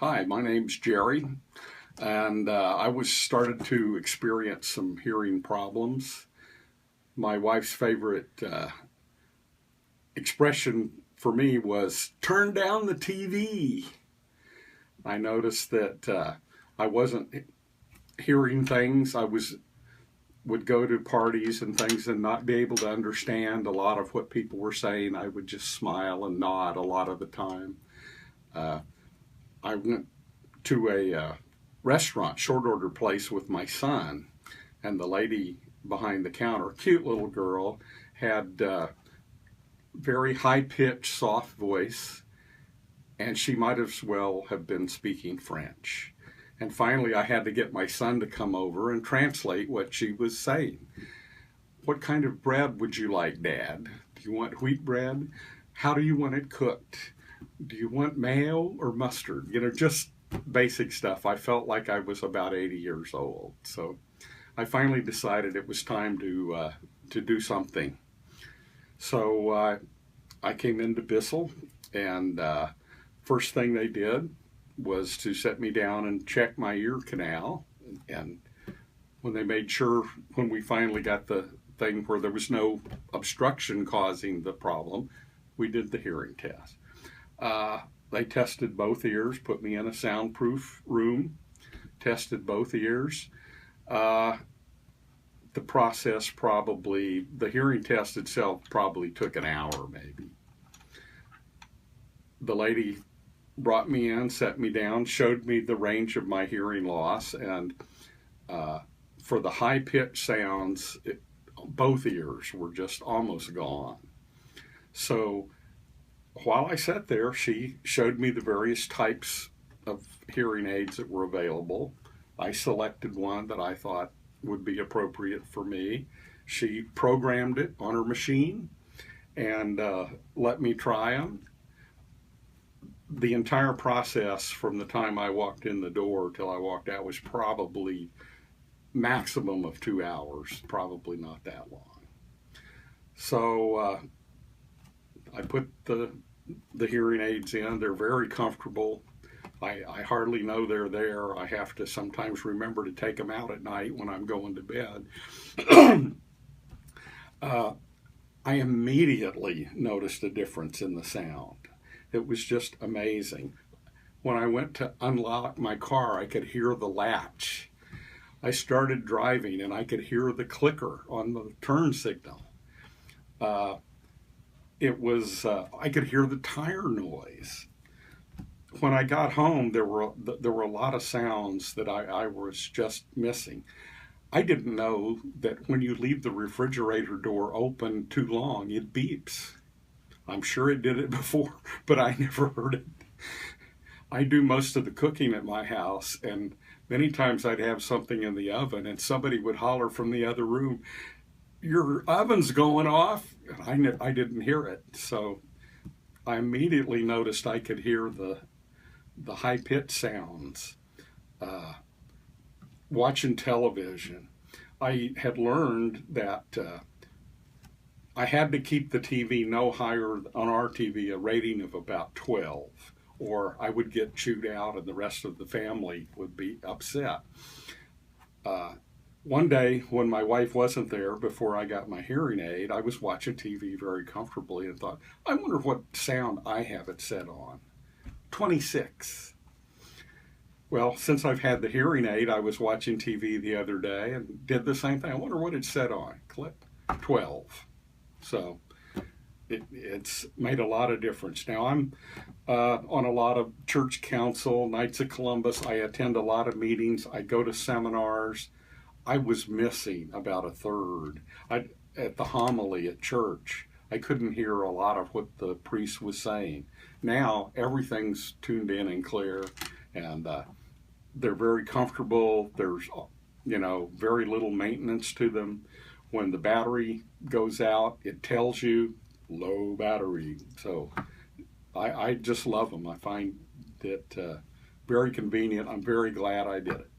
Hi, my name's Jerry, and I was started to experience some hearing problems. My wife's favorite expression for me was "turn down the TV." I noticed that I wasn't hearing things. Would go to parties and things and not be able to understand a lot of what people were saying. I would just smile and nod a lot of the time. I went to a restaurant, short order place with my son, and the lady behind the counter, cute little girl, had very high-pitched, soft voice, and she might as well have been speaking French. And finally, I had to get my son to come over and translate what she was saying. "What kind of bread would you like, Dad? Do you want wheat bread? How do you want it cooked? Do you want mayo or mustard?" Just basic stuff. I felt like I was about 80 years old. So I finally decided it was time to do something. So I came into Bisel, and first thing they did was to set me down and check my ear canal. And when they made sure, when we finally got the thing where there was no obstruction causing the problem, we did the hearing test. They tested both ears, put me in a soundproof room, tested both ears. The process the hearing test itself probably took an hour maybe. The lady brought me in, set me down, showed me the range of my hearing loss, and for the high-pitched sounds, both ears were just almost gone. So while I sat there, she showed me the various types of hearing aids that were available. I selected one that I thought would be appropriate for me. She programmed it on her machine and let me try them. The entire process from the time I walked in the door till I walked out was probably maximum of 2 hours, probably not that long. So I put the hearing aids in. They're very comfortable. I hardly know they're there. I have to sometimes remember to take them out at night when I'm going to bed. I immediately noticed a difference in the sound. It was just amazing. When I went to unlock my car, I could hear the latch. I started driving and I could hear the clicker on the turn signal. I could hear the tire noise. When I got home, there were a lot of sounds that I was just missing. I didn't know that when you leave the refrigerator door open too long, it beeps. I'm sure it did it before, but I never heard it. I do most of the cooking at my house, and many times I'd have something in the oven and somebody would holler from the other room, "Your oven's going off." I didn't hear it. So I immediately noticed I could hear the high-pitched sounds. Watching television, I had learned that I had to keep the TV no higher, on our TV, a rating of about 12, or I would get chewed out and the rest of the family would be upset. One day when my wife wasn't there, before I got my hearing aid, I was watching TV very comfortably and thought, I wonder what sound I have it set on. 26. Well, since I've had the hearing aid, I was watching TV the other day and did the same thing. I wonder what it's set on. Click 12. So it's made a lot of difference. Now I'm on a lot of church council, Knights of Columbus. I attend a lot of meetings. I go to seminars. I was missing about a third. At the homily at church, I couldn't hear a lot of what the priest was saying. Now everything's tuned in and clear, and they're very comfortable. There's very little maintenance to them. When the battery goes out, it tells you low battery. So I just love them. I find it very convenient. I'm very glad I did it.